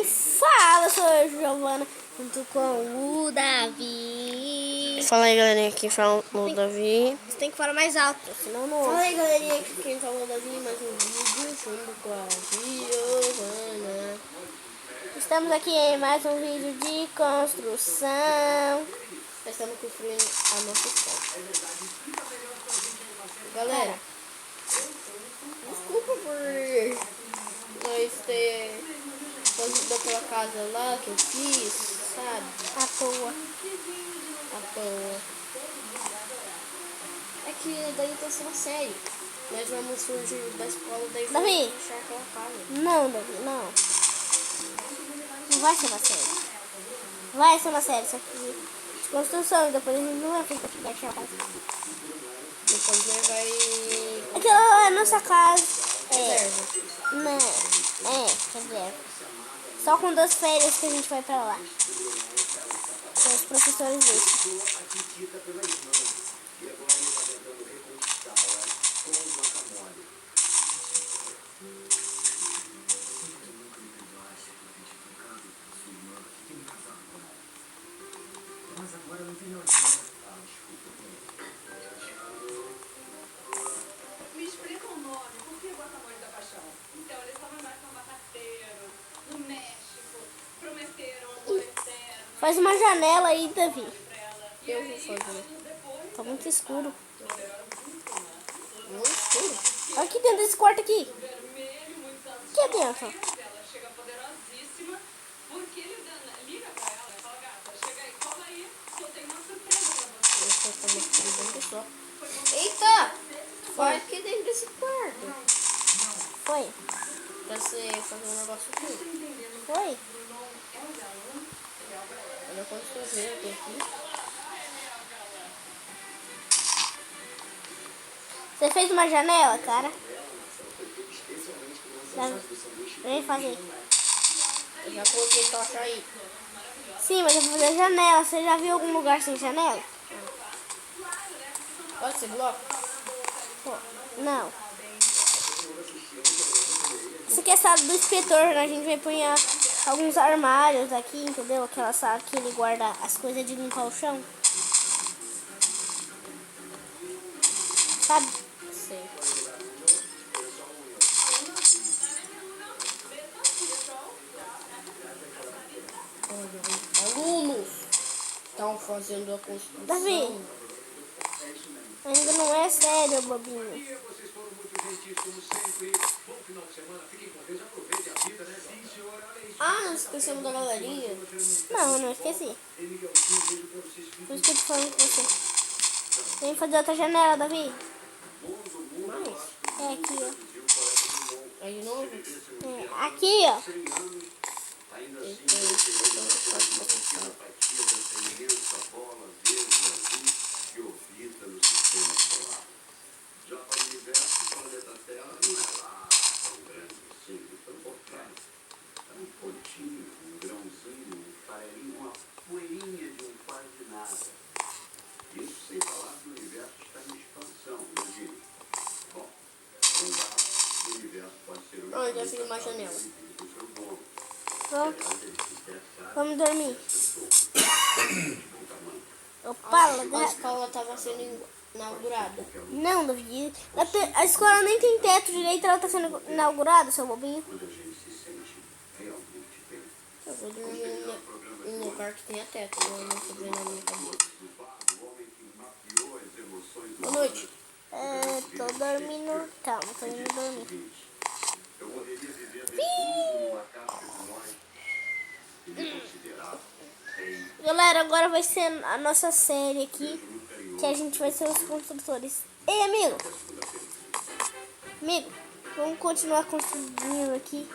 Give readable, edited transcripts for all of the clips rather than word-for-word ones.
quem fala sou eu, Giovana, junto com o Davi. Fala aí, galerinha, quem fala o Davi. Você tem que falar mais alto, senão não... Fala aí, galerinha, aqui quem fala o Davi, mais um vídeo junto com a Giovana. Estamos aqui em mais um vídeo de construção. Estamos construindo a nossa escola. Galera, desculpa por nós ter fazido aquela casa lá que eu fiz, sabe? À toa. À toa. É que daí tá sendo sério. Nós vamos fugir da escola, daí Davi. vamos fechar aquela casa. Não, Davi, não. Não vai ser uma série. Vai ser uma série, só que de construção. Depois a gente não vai fechar a casa. Depois nós vai... Aquela é a nossa casa. reserva. Não. Reserva. Só com 2 férias que a gente vai pra lá. Os professores deixam. Me explica o nome, por que guacamole da paixão? Então, eles só marcam um batateiro, no México, prometeram amor eterno. Faz uma janela aí, Davi. Eu vou fazer. Tá muito escuro. Muito escuro. Olha aqui dentro desse quarto aqui. Aqui é dentro. Ela chega poderosíssima, porque ele liga pra ela e fala, gata, chega aí, cola aí, que eu tenho uma surpresa pra você. Eu vou fazer aqui dentro só. Eita! Vai aqui dentro desse quarto. Foi. Pra você fazer um negócio aqui. Foi. Olha quanto sujeira tem aqui. Você fez uma janela, cara? Vem fazer. Eu já coloquei tocha aí. Sim, mas eu vou fazer janela. Você já viu algum lugar sem janela? Pode ser bloco? Pô, não. Isso aqui é a sala do inspetor, né? A gente vai pôr alguns armários aqui, entendeu? Aquela sala que ele guarda as coisas de limpar o chão. Sabe? Sei. Alunos estão fazendo a construção. Davi, ainda não é sério, bobinho. Ah, não esquecemos da galerinha. Não, não esqueci. Por isso que eu tô falando com você. Vem fazer outra janela, Davi. Mais? É aqui, ó. Aí de novo? É, aqui, ó. Pronto, já fiz uma janela. Pronto. Vamos dormir. Opa, A escola estava sendo inaugurada. não, Davi. A escola nem tem teto direito, ela tá sendo inaugurada, seu bobinho. Eu vou dormir num lugar que tenha teto, eu não tô vendo na minha cabeça. Boa noite. Tô dormindo. Calma, tô indo dormir. Galera, agora vai ser a nossa série aqui, que a gente vai ser os construtores. Ei, amigo! Amigo, vamos continuar construindo aqui,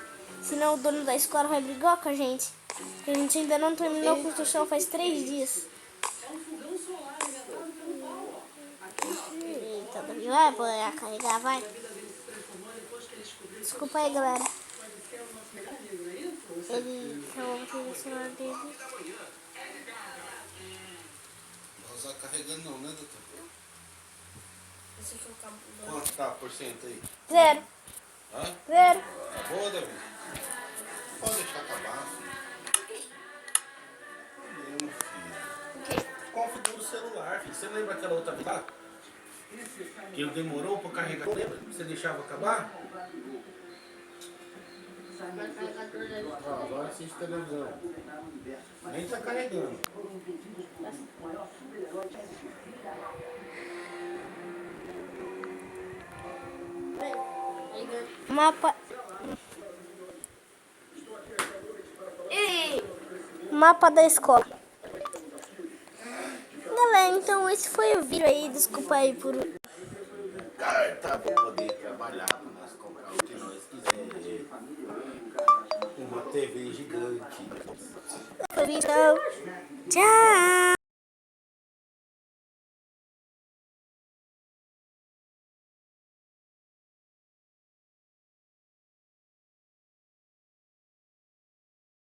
senão o dono da escola vai brigar com a gente. Porque a gente ainda não terminou a construção faz 3 dias. Eita, vai poder carregar, vai. Desculpa aí, galera. Ele acabou batendo o celular dele. Não vai usar carregando não, né, doutor? Esse aqui é o cabo do... Quanto tá por cento aí? 0. Hã? 0. Acabou, Davi? Pode deixar acabar, filho. Você lembra aquela outra vez lá? Que ele demorou pra carregar, lembra? Você deixava acabar? Vai carregar tudo aí. Ó, agora assiste televisão. Nem tá carregando. Mapa. Mapa da escola. Galera, então esse foi o vídeo aí. Desculpa aí por. Carta pra poder trabalhar, pra nós comprar o que nós quisermos. Uma TV gigante. Então, tchau.